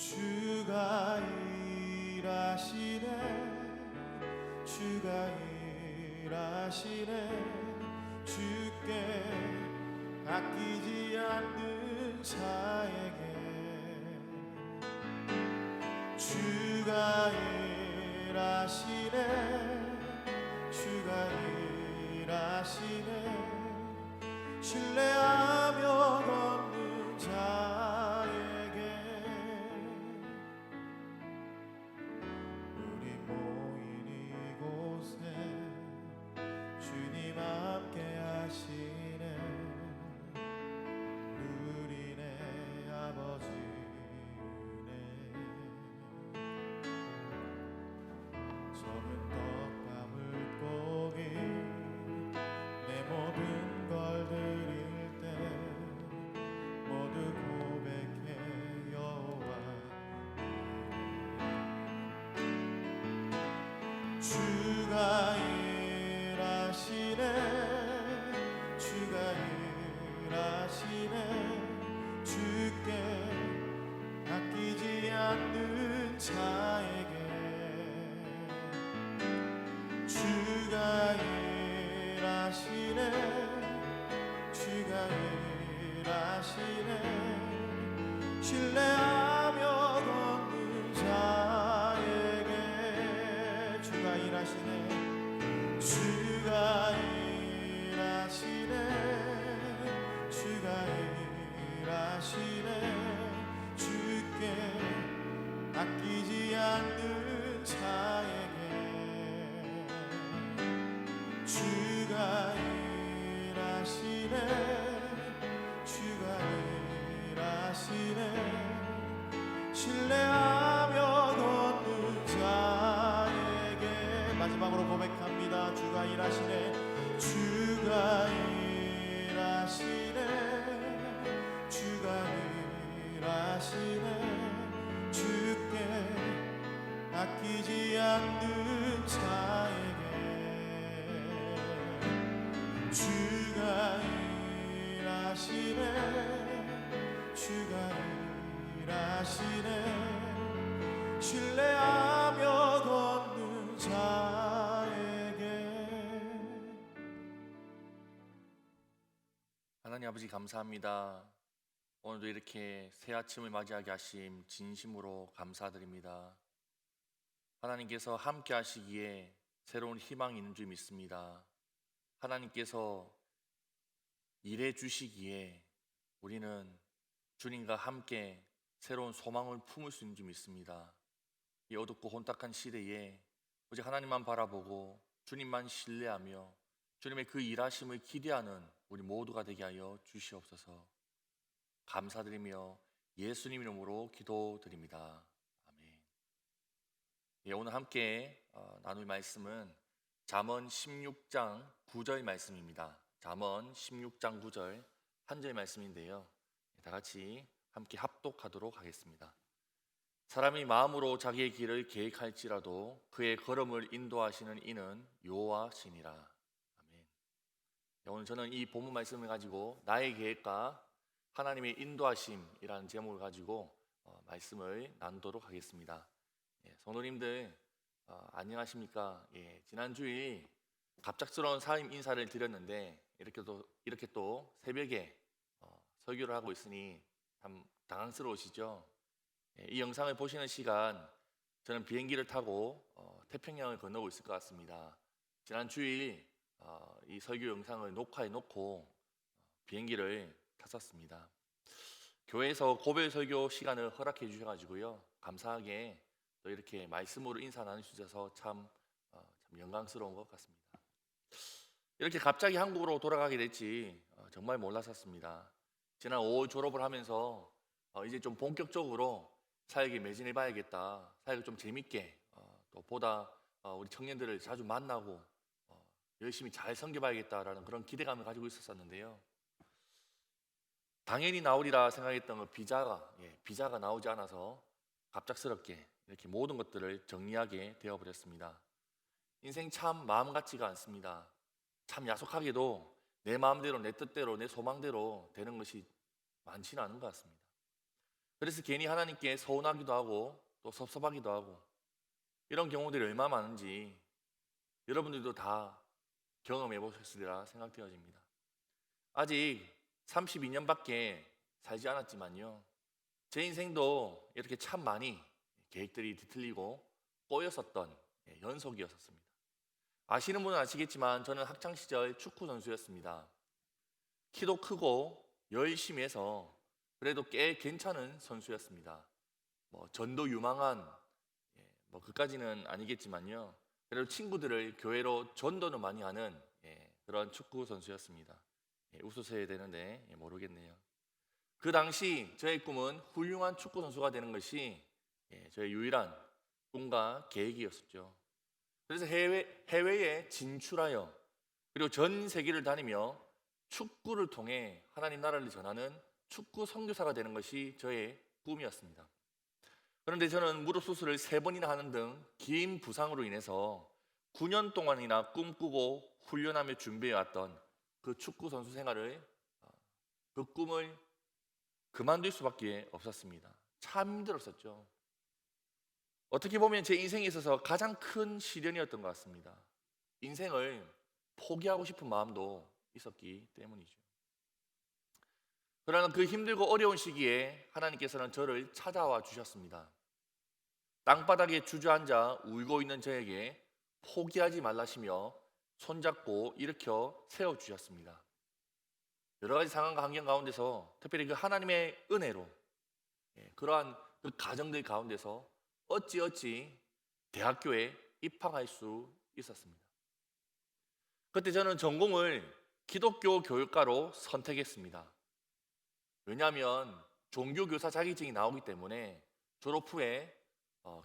주가 일하시네, 주가 일하시네. 주께 아끼지 않는 자에게 주가 일하시네, 주가 일하시네. 신뢰하며 걷는 자에게 우리 모인 이곳에 주님 함께 하시네. 누리네 아버지 은혜. 적은 떡과 물고기 내 모든 걸 드릴 때 모두 고백해 여호와 주가 일하시네, 주가 일하시네. 주께 아끼지 않는 자에게 주가 일하시네, 주가 일하시네. 신뢰하며 걷는 자에게 주가 일하시네, 주가 일하시네, 주가 일하시네. 주께 아끼지 않는 자에게 주가 일하시네, 주가 일하시네. 신뢰하며 걷는 자에게 마지막으로 고백합니다. 주가 일하시네, 주가 일하시네, 주가 일하시네. 주께 아끼지 않는 자에게 주가 일하시네, 주가 일하시네. 신뢰하며 걷는 자에게. 하나님 아버지 감사합니다. 오늘도 이렇게 새 아침을 맞이하게 하심 진심으로 감사드립니다. 하나님께서 함께 하시기에 새로운 희망이 있는 줄 믿습니다. 하나님께서 일해 주시기에 우리는 주님과 함께 새로운 소망을 품을 수 있는 줄 믿습니다. 이 어둡고 혼탁한 시대에 오직 하나님만 바라보고 주님만 신뢰하며 주님의 그 일하심을 기대하는 우리 모두가 되게 하여 주시옵소서. 감사드리며 예수님 이름으로 기도드립니다. 아멘. 오늘 함께 나눌 말씀은 잠언 16장 9절 말씀입니다. 잠언 16장 9절 한 절 말씀인데요, 다 같이 함께 합독하도록 하겠습니다. 사람이 마음으로 자기의 길을 계획할지라도 그의 걸음을 인도하시는 이는 여호와시니라. 아멘. 오늘 저는 이 본문 말씀을 가지고 나의 계획과 하나님의 인도하심이라는 제목을 가지고 말씀을 나누도록 하겠습니다. 성도님들 안녕하십니까? 지난 주일 갑작스러운 사임 인사를 드렸는데 이렇게 또 새벽에 설교를 하고 있으니 참 당황스러우시죠? 이 영상을 보시는 시간 저는 비행기를 타고 태평양을 건너고 있을 것 같습니다. 지난 주일 이 설교 영상을 녹화해 놓고 비행기를 탔었습니다. 교회에서 고별 설교 시간을 허락해 주셔가지고요, 감사하게 또 이렇게 말씀으로 인사 나누셔서 참 영광스러운 것 같습니다. 이렇게 갑자기 한국으로 돌아가게 될지 정말 몰랐었습니다. 지난 5월 졸업을 하면서 이제 좀 본격적으로 사역에 매진해 봐야겠다, 사역을 좀 재밌게 또 보다 우리 청년들을 자주 만나고 열심히 잘 섬겨봐야겠다라는 그런 기대감을 가지고 있었는데요, 당연히 나오리라 생각했던 그 비자가 나오지 않아서 갑작스럽게 이렇게 모든 것들을 정리하게 되어버렸습니다. 인생 참 마음 같지가 않습니다. 참 야속하게도 내 마음대로, 내 뜻대로, 내 소망대로 되는 것이 많지는 않은 것 같습니다. 그래서 괜히 하나님께 서운하기도 하고 또 섭섭하기도 하고 이런 경우들이 얼마나 많은지 여러분들도 다 경험해 보셨으리라 생각되어집니다. 아직 32년밖에 살지 않았지만요, 제 인생도 이렇게 참 많이 계획들이 뒤틀리고 꼬였었던 연속이었습니다. 아시는 분은 아시겠지만 저는 학창시절 축구 선수였습니다. 키도 크고 열심히 해서 그래도 꽤 괜찮은 선수였습니다. 뭐 전도 유망한 그까지는 아니겠지만요, 그래도 친구들을 교회로 전도는 많이 하는 그런 축구 선수였습니다. 웃으셔야 되는데 모르겠네요. 그 당시 저의 꿈은 훌륭한 축구 선수가 되는 것이 저의 유일한 꿈과 계획이었었죠. 그래서 해외에 진출하여 그리고 전 세계를 다니며 축구를 통해 하나님 나라를 전하는 축구 선교사가 되는 것이 저의 꿈이었습니다. 그런데 저는 무릎 수술을 3번이나 하는 등 긴 부상으로 인해서 9년 동안이나 꿈꾸고 훈련하며 준비해왔던 그 축구 선수 생활을, 그 꿈을 그만둘 수밖에 없었습니다. 참 힘들었었죠. 어떻게 보면 제 인생에 있어서 가장 큰 시련이었던 것 같습니다. 인생을 포기하고 싶은 마음도 있었기 때문이죠. 그러나 그 힘들고 어려운 시기에 하나님께서는 저를 찾아와 주셨습니다. 땅바닥에 주저앉아 울고 있는 저에게 포기하지 말라시며 손잡고 일으켜 세워주셨습니다. 여러 가지 상황과 환경 가운데서 특별히 그 하나님의 은혜로 그러한 그 가정들 가운데서 어찌어찌 대학교에 입학할 수 있었습니다. 그때 저는 전공을 기독교 교육과로 선택했습니다. 왜냐하면 종교교사 자격증이 나오기 때문에 졸업 후에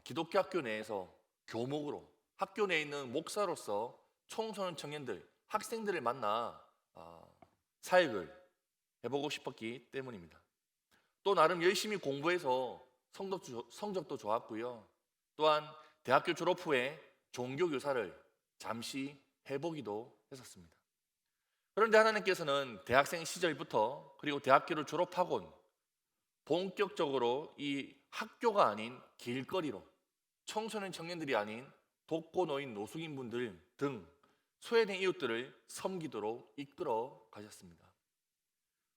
기독교 학교 내에서 교목으로 학교 내에 있는 목사로서 청소년 청년들, 학생들을 만나 사역을 해보고 싶었기 때문입니다. 또 나름 열심히 공부해서 성적도 좋았고요. 또한 대학교 졸업 후에 종교교사를 잠시 해보기도 했었습니다. 그런데 하나님께서는 대학생 시절부터 그리고 대학교를 졸업하곤 본격적으로 이 학교가 아닌 길거리로 청소년 청년들이 아닌 독거노인 노숙인분들 등 소외된 이웃들을 섬기도록 이끌어 가셨습니다.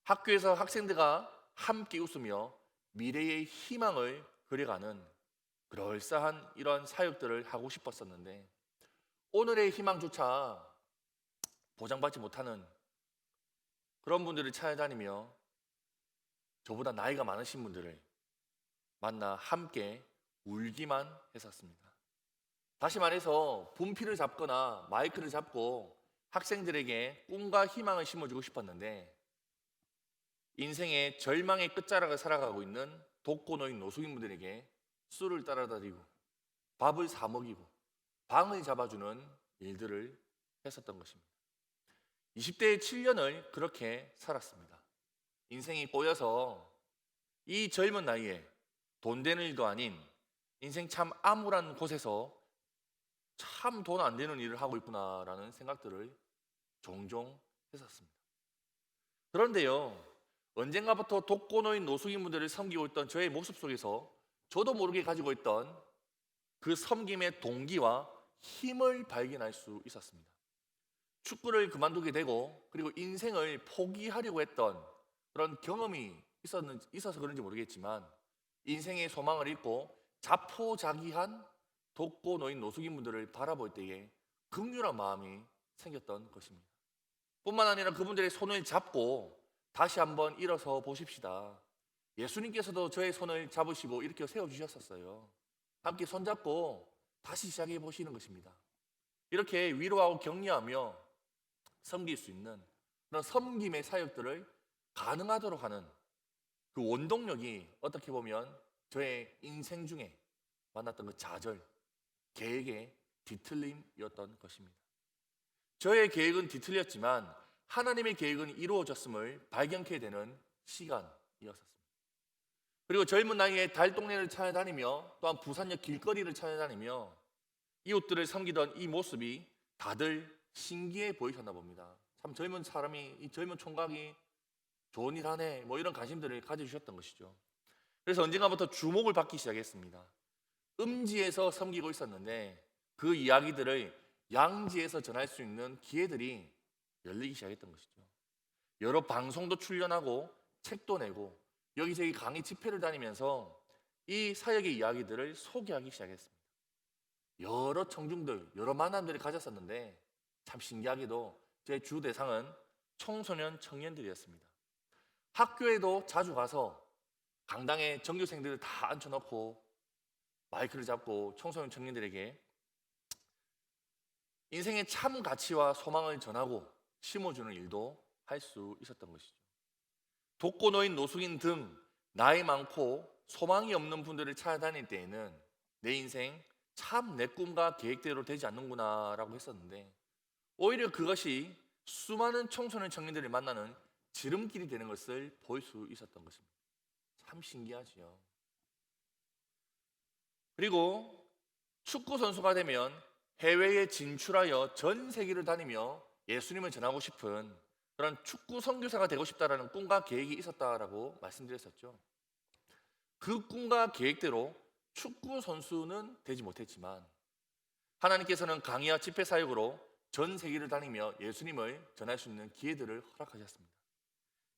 학교에서 학생들과 함께 웃으며 미래의 희망을 그려가는 그럴싸한 이런 사역들을 하고 싶었었는데 오늘의 희망조차 보장받지 못하는 그런 분들을 찾아다니며 저보다 나이가 많으신 분들을 만나 함께 울기만 했었습니다. 다시 말해서 분필을 잡거나 마이크를 잡고 학생들에게 꿈과 희망을 심어주고 싶었는데 인생의 절망의 끝자락을 살아가고 있는 독거노인 노숙인분들에게 술을 따라다니고 밥을 사 먹이고 방을 잡아주는 일들을 했었던 것입니다. 20대의 7년을 그렇게 살았습니다. 인생이 꼬여서 이 젊은 나이에 돈 되는 일도 아닌 인생 참 암울한 곳에서 참 돈 안 되는 일을 하고 있구나라는 생각들을 종종 했었습니다. 그런데요, 언젠가부터 독거노인 노숙인분들을 섬기고 있던 저의 모습 속에서 저도 모르게 가지고 있던 그 섬김의 동기와 힘을 발견할 수 있었습니다. 축구를 그만두게 되고 그리고 인생을 포기하려고 했던 그런 경험이 있어서 그런지 모르겠지만 인생의 소망을 잃고 자포자기한 독거노인 노숙인분들을 바라볼 때에 긍휼한 마음이 생겼던 것입니다. 뿐만 아니라 그분들의 손을 잡고 다시 한번 일어서 보십시다. 예수님께서도 저의 손을 잡으시고 일으켜 세워주셨었어요. 함께 손잡고 다시 시작해 보시는 것입니다. 이렇게 위로하고 격려하며 섬길 수 있는 그런 섬김의 사역들을 가능하도록 하는 그 원동력이 어떻게 보면 저의 인생 중에 만났던 그 좌절, 계획의 뒤틀림이었던 것입니다. 저의 계획은 뒤틀렸지만 하나님의 계획은 이루어졌음을 발견케 되는 시간이었습니다. 그리고 젊은 나이에 달동네를 찾아다니며 또한 부산역 길거리를 찾아다니며 이웃들을 섬기던 이 모습이 다들 신기해 보이셨나 봅니다. 참 젊은 사람이, 이 젊은 총각이 좋은 일 하네, 뭐 이런 관심들을 가져주셨던 것이죠. 그래서 언젠가부터 주목을 받기 시작했습니다. 음지에서 섬기고 있었는데 그 이야기들을 양지에서 전할 수 있는 기회들이 열리기 시작했던 것이죠. 여러 방송도 출연하고 책도 내고 여기저기 강의 집회를 다니면서 이 사역의 이야기들을 소개하기 시작했습니다. 여러 청중들, 여러 만남들을 가졌었는데 참 신기하게도 제 주 대상은 청소년 청년들이었습니다. 학교에도 자주 가서 강당에 전교생들을 다 앉혀놓고 마이크를 잡고 청소년 청년들에게 인생의 참 가치와 소망을 전하고 심어주는 일도 할 수 있었던 것이죠. 독거노인, 노숙인 등 나이 많고 소망이 없는 분들을 찾아다닐 때에는 내 인생 참 내 꿈과 계획대로 되지 않는구나 라고 했었는데 오히려 그것이 수많은 청소년 청년들을 만나는 지름길이 되는 것을 볼 수 있었던 것입니다. 참 신기하지요. 그리고 축구 선수가 되면 해외에 진출하여 전 세계를 다니며 예수님을 전하고 싶은 그런 축구 선교사가 되고 싶다라는 꿈과 계획이 있었다라고 말씀드렸었죠. 그 꿈과 계획대로 축구 선수는 되지 못했지만 하나님께서는 강의와 집회 사역으로 전 세계를 다니며 예수님을 전할 수 있는 기회들을 허락하셨습니다.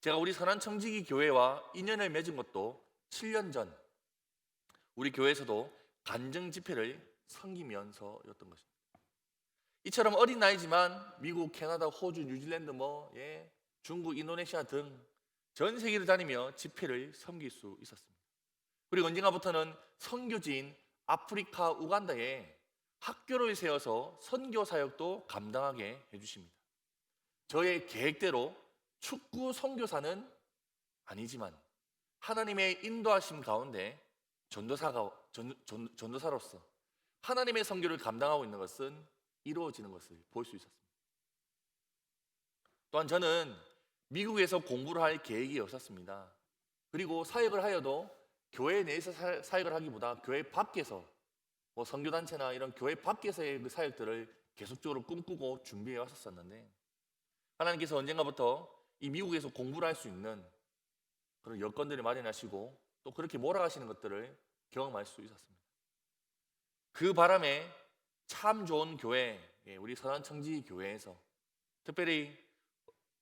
제가 우리 선한청지기 교회와 인연을 맺은 것도 7년 전 우리 교회에서도 간증 집회를 섬기면서였던 것입니다. 이처럼 어린 나이지만 미국, 캐나다, 호주, 뉴질랜드, 중국, 인도네시아 등 전 세계를 다니며 집회를 섬길 수 있었습니다. 그리고 언젠가부터는 선교지인 아프리카, 우간다에 학교를 세워서 선교 사역도 감당하게 해주십니다. 저의 계획대로 축구 선교사는 아니지만 하나님의 인도하심 가운데 전도사로서 하나님의 선교를 감당하고 있는 것은 이루어지는 것을 볼 수 있었습니다. 또한 저는 미국에서 공부를 할 계획이 없었습니다. 그리고 사역을 하여도 교회 내에서 사역을 하기보다 교회 밖에서 선교단체나 이런 교회 밖에서의 그 사역들을 계속적으로 꿈꾸고 준비해 왔었는데 하나님께서 언젠가부터 이 미국에서 공부를 할 수 있는 그런 여건들을 마련하시고 또 그렇게 몰아가시는 것들을 경험할 수 있었습니다. 그 바람에 참 좋은 교회, 우리 선한청지 교회에서 특별히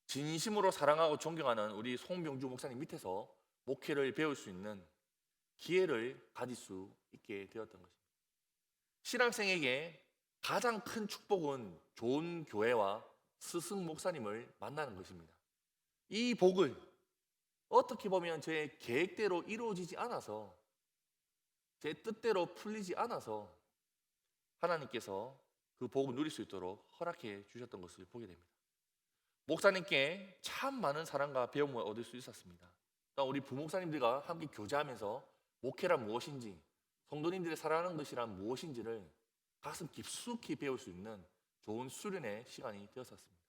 진심으로 사랑하고 존경하는 우리 송병주 목사님 밑에서 목회를 배울 수 있는 기회를 가질 수 있게 되었던 것입니다. 신학생에게 가장 큰 축복은 좋은 교회와 스승 목사님을 만나는 것입니다. 이 복을 어떻게 보면 제 계획대로 이루어지지 않아서 제 뜻대로 풀리지 않아서 하나님께서 그 복을 누릴 수 있도록 허락해 주셨던 것을 보게 됩니다. 목사님께 참 많은 사랑과 배움을 얻을 수 있었습니다. 또 우리 부목사님들과 함께 교제하면서 목회란 무엇인지, 성도님들의 사랑하는 것이란 무엇인지를 가슴 깊숙이 배울 수 있는 좋은 수련의 시간이 되었었습니다.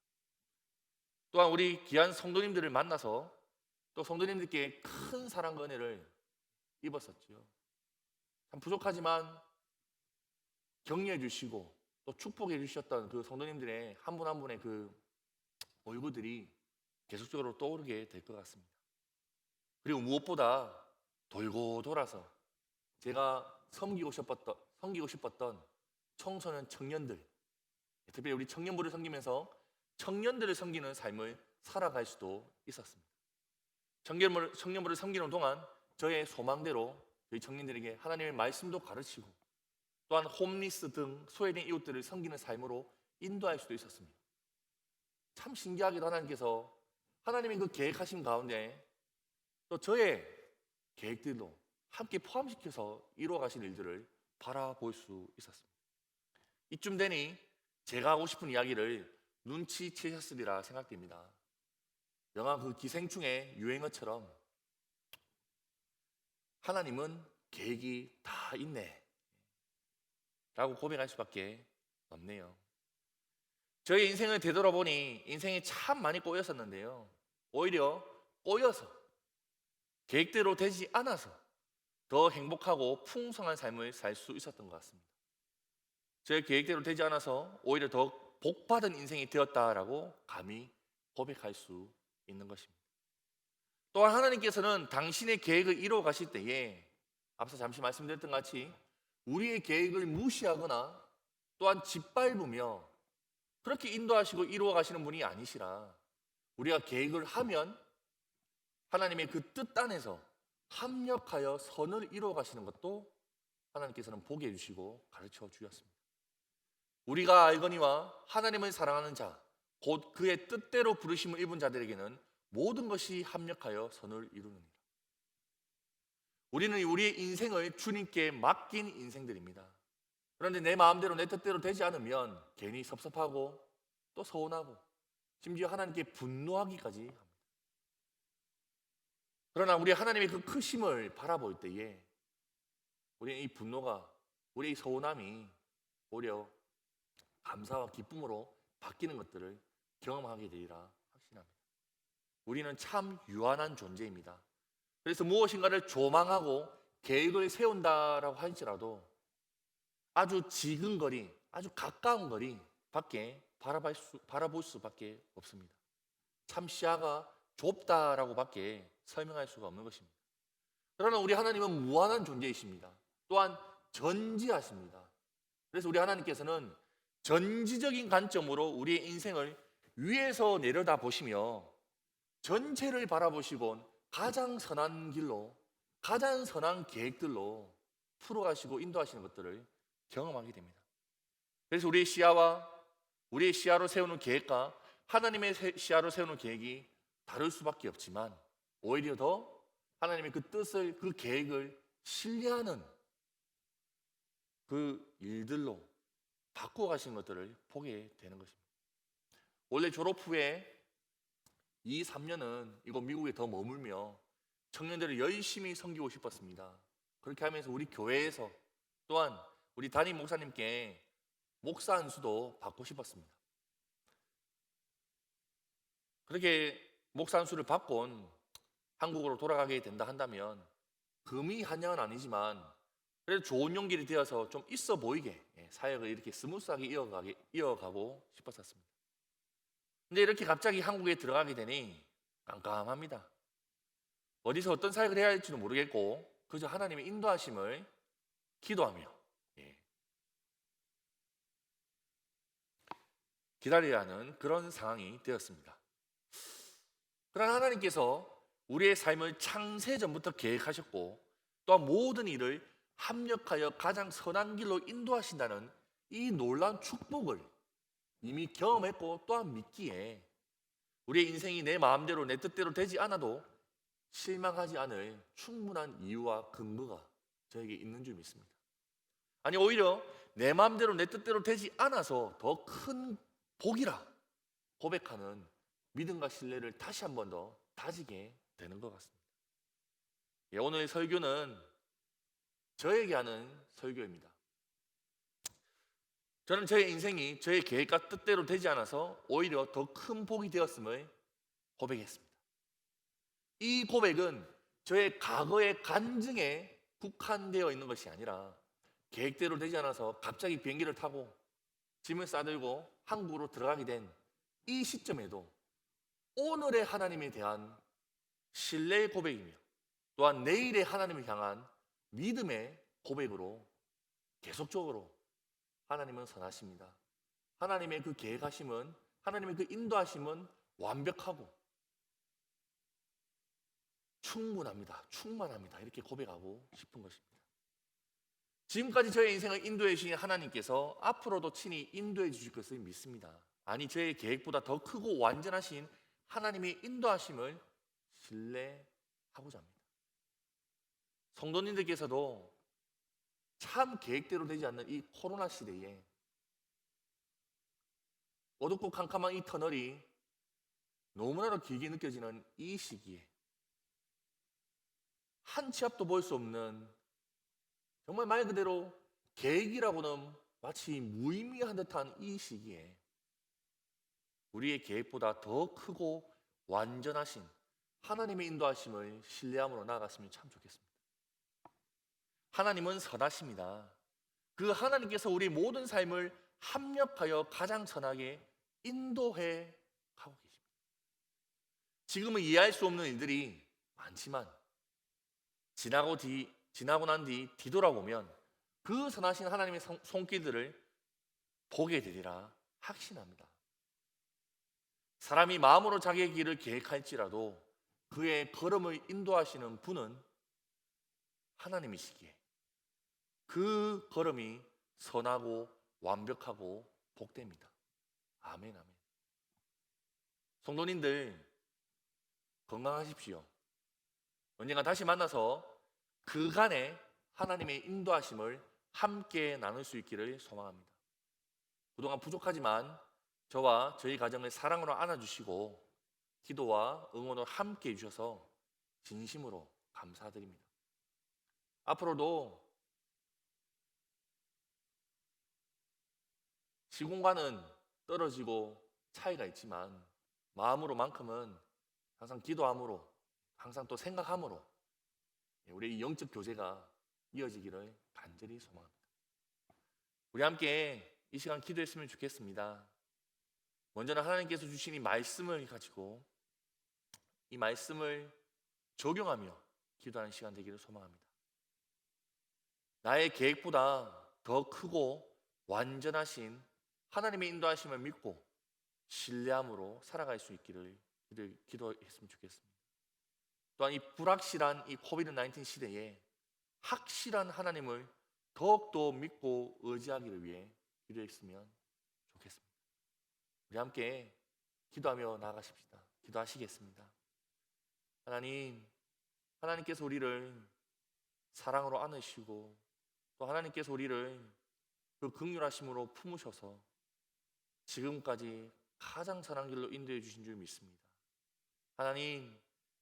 또한 우리 귀한 성도님들을 만나서 또 성도님들께 큰 사랑과 은혜를 입었었지요. 참 부족하지만 격려해 주시고 또 축복해 주셨던 그 성도님들의 한 분 한 분의 그 얼굴들이 계속적으로 떠오르게 될 것 같습니다. 그리고 무엇보다 돌고 돌아서 제가 섬기고 싶었던 청소년 청년들, 특별히 우리 청년부를 섬기면서 청년들을 섬기는 삶을 살아갈 수도 있었습니다. 청년부를 섬기는 동안 저의 소망대로 저희 청년들에게 하나님의 말씀도 가르치고 또한 홈리스 등 소외된 이웃들을 섬기는 삶으로 인도할 수도 있었습니다. 참 신기하게도 하나님께서 하나님의 그 계획하신 가운데 또 저의 계획들도 함께 포함시켜서 이루어가신 일들을 바라볼 수 있었습니다. 이쯤 되니 제가 하고 싶은 이야기를 눈치채셨으리라 생각됩니다. 영화 그 기생충의 유행어처럼 하나님은 계획이 다 있네 라고 고백할 수밖에 없네요. 저의 인생을 되돌아보니 인생이 참 많이 꼬였었는데요, 오히려 꼬여서 계획대로 되지 않아서 더 행복하고 풍성한 삶을 살 수 있었던 것 같습니다. 저의 계획대로 되지 않아서 오히려 더 복받은 인생이 되었다라고 감히 고백할 수 있는 것입니다. 또한 하나님께서는 당신의 계획을 이루어 가실 때에 앞서 잠시 말씀드렸던 것 같이 우리의 계획을 무시하거나 또한 짓밟으며 그렇게 인도하시고 이루어 가시는 분이 아니시라. 우리가 계획을 하면 하나님의 그 뜻 안에서 합력하여 선을 이루어 가시는 것도 하나님께서는 보게 해주시고 가르쳐 주셨습니다. 우리가 알거니와 하나님을 사랑하는 자, 곧 그의 뜻대로 부르심을 입은 자들에게는 모든 것이 합력하여 선을 이루느니라. 우리는 우리의 인생을 주님께 맡긴 인생들입니다. 그런데 내 마음대로 내 뜻대로 되지 않으면 괜히 섭섭하고 또 서운하고 심지어 하나님께 분노하기까지 합니다. 그러나 우리 하나님의 그 크심을 바라볼 때에 우리의 이 분노가, 우리의 이 서운함이 오히려 감사와 기쁨으로 바뀌는 것들을 경험하게 되리라 확신합니다. 우리는 참 유한한 존재입니다. 그래서 무엇인가를 조망하고 계획을 세운다라고 할지라도 아주 지근거리, 아주 가까운 거리 밖에 바라볼 수밖에 없습니다. 참 시야가 좁다라고 밖에 설명할 수가 없는 것입니다. 그러나 우리 하나님은 무한한 존재이십니다. 또한 전지하십니다. 그래서 우리 하나님께서는 전지적인 관점으로 우리의 인생을 위에서 내려다 보시며 전체를 바라보시곤 가장 선한 길로, 가장 선한 계획들로 풀어가시고 인도하시는 것들을 경험하게 됩니다. 그래서 우리의 시야로 세우는 계획과 하나님의 시야로 세우는 계획이 다를 수밖에 없지만 오히려 더 하나님의 그 뜻을, 그 계획을 신뢰하는 그 일들로 바꾸어 가시는 것들을 보게 되는 것입니다. 원래 졸업 후에 2, 3년은 이곳 미국에 더 머물며 청년들을 열심히 섬기고 싶었습니다. 그렇게 하면서 우리 교회에서 또한 우리 담임 목사님께 목사 안수도 받고 싶었습니다. 그렇게 목사 안수를 받곤 한국으로 돌아가게 된다 한다면 금이 한양은 아니지만 그래도 좋은 용기를 되어서 좀 있어 보이게 사역을 이렇게 스무스하게 이어가고 싶었었습니다. 근데 이렇게 갑자기 한국에 들어가게 되니 깜깜합니다. 어디서 어떤 사역을 해야 할지도 모르겠고 그저 하나님의 인도하심을 기도하며 기다려야 하는 그런 상황이 되었습니다. 그러나 하나님께서 우리의 삶을 창세 전부터 계획하셨고 또한 모든 일을 합력하여 가장 선한 길로 인도하신다는 이 놀라운 축복을 이미 경험했고 또한 믿기에 우리의 인생이 내 마음대로 내 뜻대로 되지 않아도 실망하지 않을 충분한 이유와 근거가 저에게 있는 줄 믿습니다. 아니 오히려 내 마음대로 내 뜻대로 되지 않아서 더 큰 복이라 고백하는 믿음과 신뢰를 다시 한 번 더 다지게 되는 것 같습니다. 오늘 설교는 저에게 하는 설교입니다. 저는 저의 인생이 저의 계획과 뜻대로 되지 않아서 오히려 더 큰 복이 되었음을 고백했습니다. 이 고백은 저의 과거의 간증에 국한되어 있는 것이 아니라 계획대로 되지 않아서 갑자기 비행기를 타고 짐을 싸들고 한국으로 들어가게 된 이 시점에도 오늘의 하나님에 대한 신뢰의 고백이며 또한 내일의 하나님을 향한 믿음의 고백으로 계속적으로 하나님은 선하십니다. 하나님의 그 계획하심은, 하나님의 그 인도하심은 완벽하고 충분합니다. 충만합니다. 이렇게 고백하고 싶은 것입니다. 지금까지 저의 인생을 인도해 주신 하나님께서 앞으로도 친히 인도해 주실 것을 믿습니다. 아니 저의 계획보다 더 크고 완전하신 하나님의 인도하심을 신뢰하고자 합니다. 성도님들께서도 참 계획대로 되지 않는 이 코로나 시대에 어둡고 캄캄한 이 터널이 너무나도 길게 느껴지는 이 시기에 한 치 앞도 볼 수 없는 정말 말 그대로 계획이라고는 마치 무의미한 듯한 이 시기에 우리의 계획보다 더 크고 완전하신 하나님의 인도하심을 신뢰함으로 나아갔으면 참 좋겠습니다. 하나님은 선하십니다. 그 하나님께서 우리 모든 삶을 합력하여 가장 선하게 인도해 가고 계십니다. 지금은 이해할 수 없는 일들이 많지만 지나고 난 뒤 뒤돌아보면 그 선하신 하나님의 손길들을 보게 되리라 확신합니다. 사람이 마음으로 자기의 길을 계획할지라도 그의 걸음을 인도하시는 분은 하나님이시기에 그 걸음이 선하고 완벽하고 복됩니다. 아멘, 아멘. 성도님들 건강하십시오. 언젠가 다시 만나서 그간의 하나님의 인도하심을 함께 나눌 수 있기를 소망합니다. 그동안 부족하지만 저와 저희 가정을 사랑으로 안아주시고 기도와 응원을 함께 해주셔서 진심으로 감사드립니다. 앞으로도 시공간은 떨어지고 차이가 있지만 마음으로만큼은 항상 기도함으로, 항상 또 생각함으로 우리의 영적 교제가 이어지기를 간절히 소망합니다. 우리 함께 이 시간 기도했으면 좋겠습니다. 먼저는 하나님께서 주신 이 말씀을 가지고 이 말씀을 적용하며 기도하는 시간 되기를 소망합니다. 나의 계획보다 더 크고 완전하신 하나님의 인도하심을 믿고 신뢰함으로 살아갈 수 있기를 기도했으면 좋겠습니다. 또한 이 불확실한 이 코비드-19 시대에 확실한 하나님을 더욱더 믿고 의지하기를 위해 기도했으면 좋겠습니다. 우리 함께 기도하며 나아가십시다. 기도하시겠습니다. 하나님께서 우리를 사랑으로 안으시고 또 하나님께서 우리를 그 긍휼하심으로 품으셔서 지금까지 가장 선한 길로 인도해 주신 줄 믿습니다. 하나님,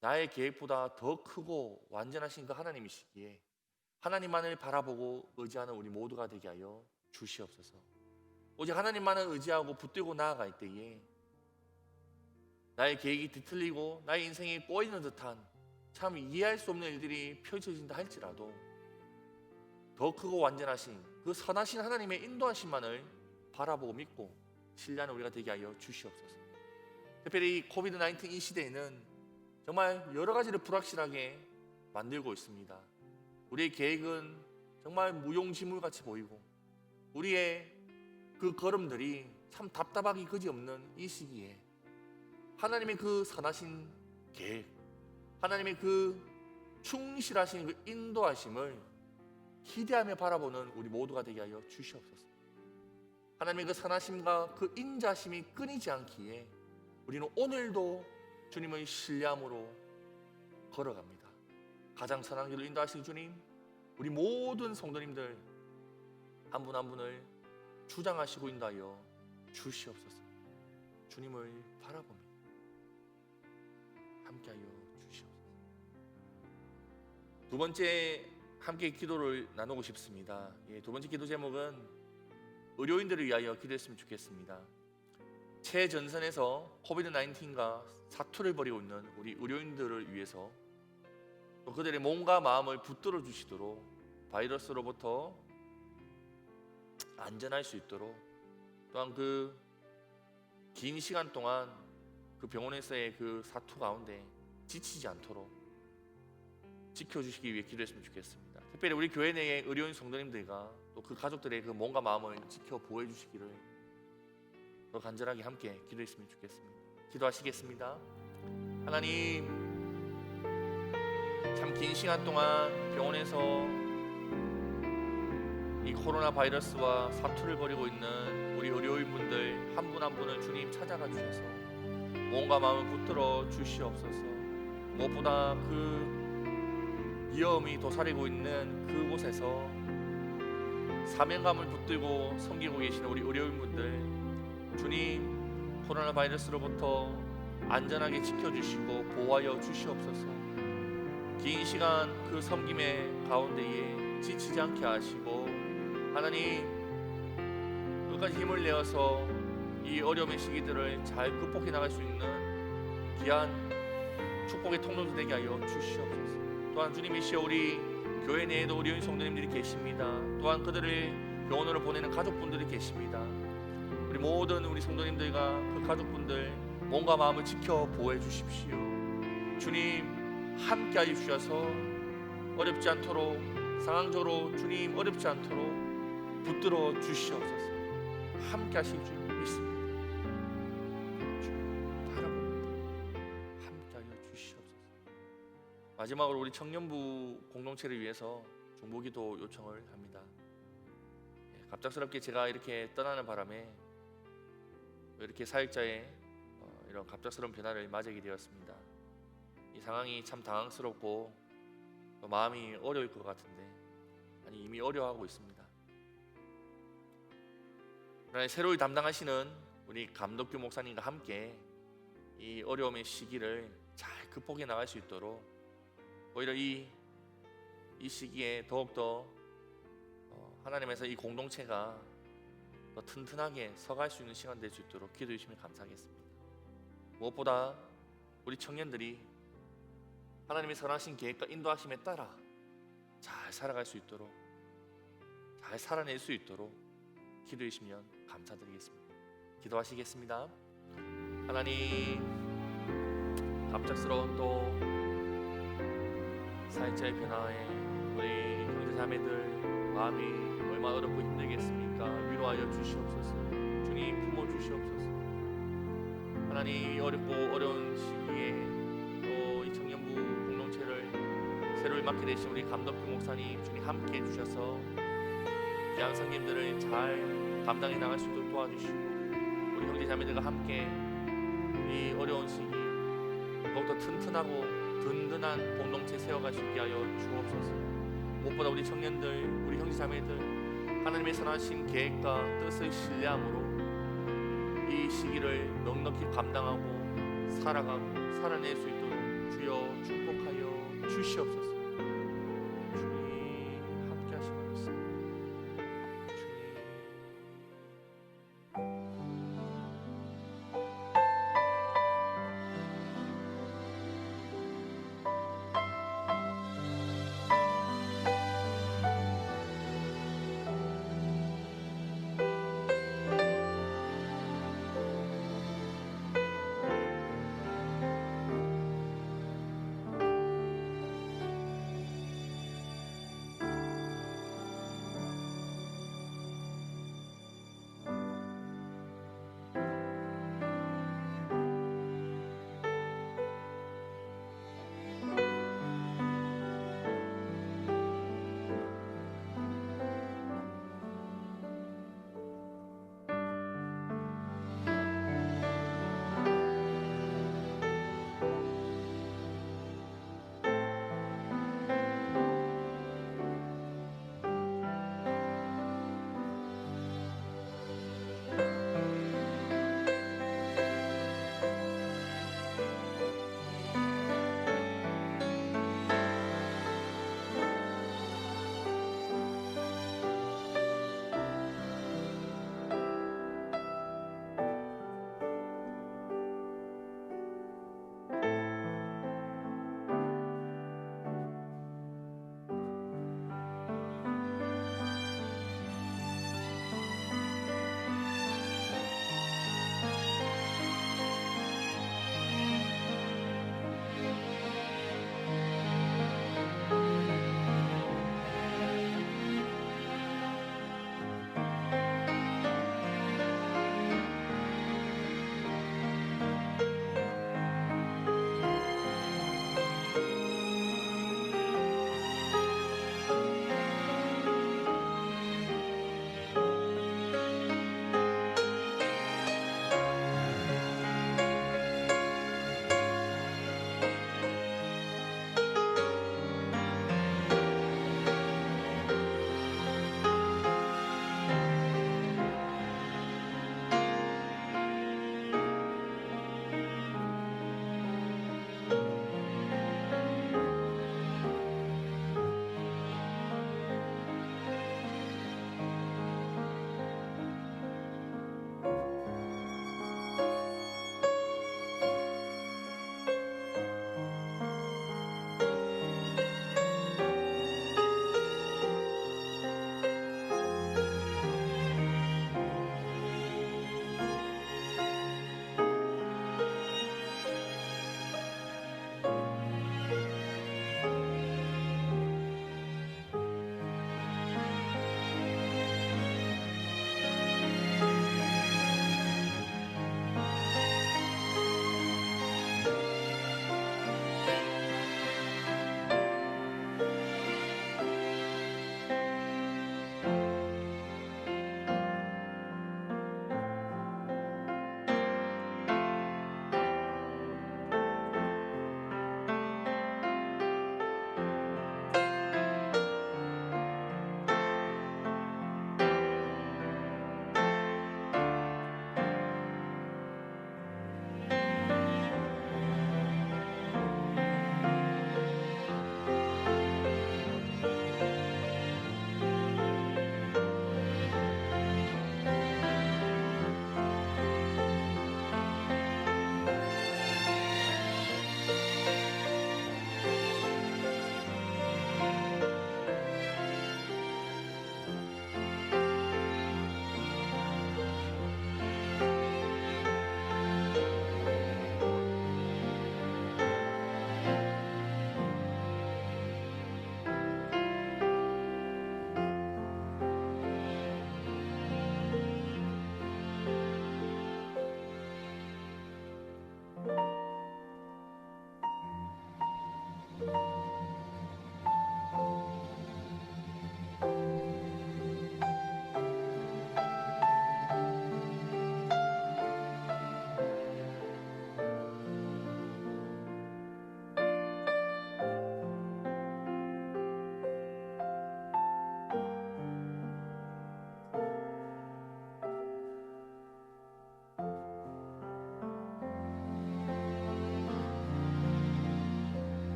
나의 계획보다 더 크고 완전하신 그 하나님이시기에 하나님만을 바라보고 의지하는 우리 모두가 되게 하여 주시옵소서. 오직 하나님만을 의지하고 붙들고 나아갈 때에 나의 계획이 뒤틀리고 나의 인생이 꼬이는 듯한 참 이해할 수 없는 일들이 펼쳐진다 할지라도 더 크고 완전하신 그 선하신 하나님의 인도하심만을 바라보고 믿고 신뢰하는 우리가 되게 하여 주시옵소서. 특별히 이 코비드-19 이 시대에는 정말 여러 가지를 불확실하게 만들고 있습니다. 우리의 계획은 정말 무용지물같이 보이고 우리의 그 걸음들이 참 답답하기 그지없는 이 시기에 하나님의 그 선하신 계획, 하나님의 그 충실하신 그 인도하심을 기대하며 바라보는 우리 모두가 되게 하여 주시옵소서. 하나님의 그 선하심과 그 인자심이 끊이지 않기에 우리는 오늘도 주님의 신뢰함으로 걸어갑니다. 가장 선한 길로 인도하신 주님, 우리 모든 성도님들 한 분 한 분을 주장하시고 인도하여 주시옵소서. 주님을 바라보며 함께하여 주시옵소서. 두 번째 함께 기도를 나누고 싶습니다. 두 번째 기도 제목은 의료인들을 위하여 기도했으면 좋겠습니다. 최전선에서 코비드-19과 사투를 벌이고 있는 우리 의료인들을 위해서 또 그들의 몸과 마음을 붙들어 주시도록 바이러스로부터 안전할 수 있도록 또한 그 긴 시간 동안 그 병원에서의 그 사투 가운데 지치지 않도록 지켜주시기 위해 기도했으면 좋겠습니다. 특별히 우리 교회 내의 의료인 성도님들과 또 그 가족들의 그 몸과 마음을 지켜 보호해 주시기를 더 간절하게 함께 기도했으면 좋겠습니다. 기도하시겠습니다. 하나님, 참 긴 시간 동안 병원에서 이 코로나 바이러스와 사투를 벌이고 있는 우리 의료인분들 한 분 한 분을 주님 찾아가 주셔서 몸과 마음을 붙들어 주시옵소서. 무엇보다 그 위험이 도사리고 있는 그곳에서 사명감을 붙들고 섬기고 계시는 우리 의료인분들 주님, 코로나 바이러스로부터 안전하게 지켜주시고 보호하여 주시옵소서. 긴 시간 그 섬김의 가운데에 지치지 않게 하시고 하나님, 끝까지 힘을 내어서 이 어려움의 시기들을 잘 극복해 나갈 수 있는 귀한 축복의 통로도 되게 하여 주시옵소서. 또한 주님이 시여 우리 교회 내에도 의료인 성도님들이 계십니다. 또한 그들을 병원으로 보내는 가족분들이 계십니다. 우리 모든 우리 성도님들과 그 가족분들 몸과 마음을 지켜 보호해 주십시오. 주님, 함께하여 주셔서 어렵지 않도록, 상황적으로 주님 어렵지 않도록 붙들어 주시옵소서. 함께하실 줄 믿습니다. 주 바라봅니다. 함께하여 주시옵소서. 마지막으로 우리 청년부 공동체를 위해서 중보기도 요청을 합니다. 갑작스럽게 제가 이렇게 떠나는 바람에 이렇게 사역자의 이런 갑작스러운 변화를 맞이하게 되었습니다. 이 상황이 참 당황스럽고 또 마음이 어려울 것 같은데, 아니 이미 어려워하고 있습니다. 그러나 새로이 담당하시는 우리 감독규 목사님과 함께 이 어려움의 시기를 잘 극복해 나갈 수 있도록, 오히려 이 시기에 더욱더 하나님에서 이 공동체가 더 튼튼하게 서갈 수 있는 시간 될 수 있도록 기도해 주시면 감사하겠습니다. 무엇보다 우리 청년들이 하나님의 선하신 계획과 인도하심에 따라 잘 살아갈 수 있도록, 잘 살아낼 수 있도록 기도해 주시면 감사드리겠습니다. 기도하시겠습니다. 하나님, 갑작스러운 또 사회자의 변화에 우리 형제자매들 마음이 얼마나 어렵고 힘들겠습니까? 위로하여 주시옵소서. 주님 품어 주시옵소서. 하나님, 이 어렵고 어려운 시기에 또 이 청년부 공동체를 새로이 맡게 되신 우리 감독규 목사님, 주님 함께 해주셔서 귀한 성님들을 잘 감당해 나갈 수 있도록 도와주시고, 우리 형제자매들과 함께 이 어려운 시기 더욱더 튼튼하고 든든한 공동체 세워갈 수 있게 하여 주옵소서. 무엇보다 우리 청년들, 우리 형제자매들 하나님의 선하신 계획과 뜻을 신뢰함으로 이 시기를 넉넉히 감당하고 살아가고 살아낼 수 있도록 주여 축복하여 주시옵소서.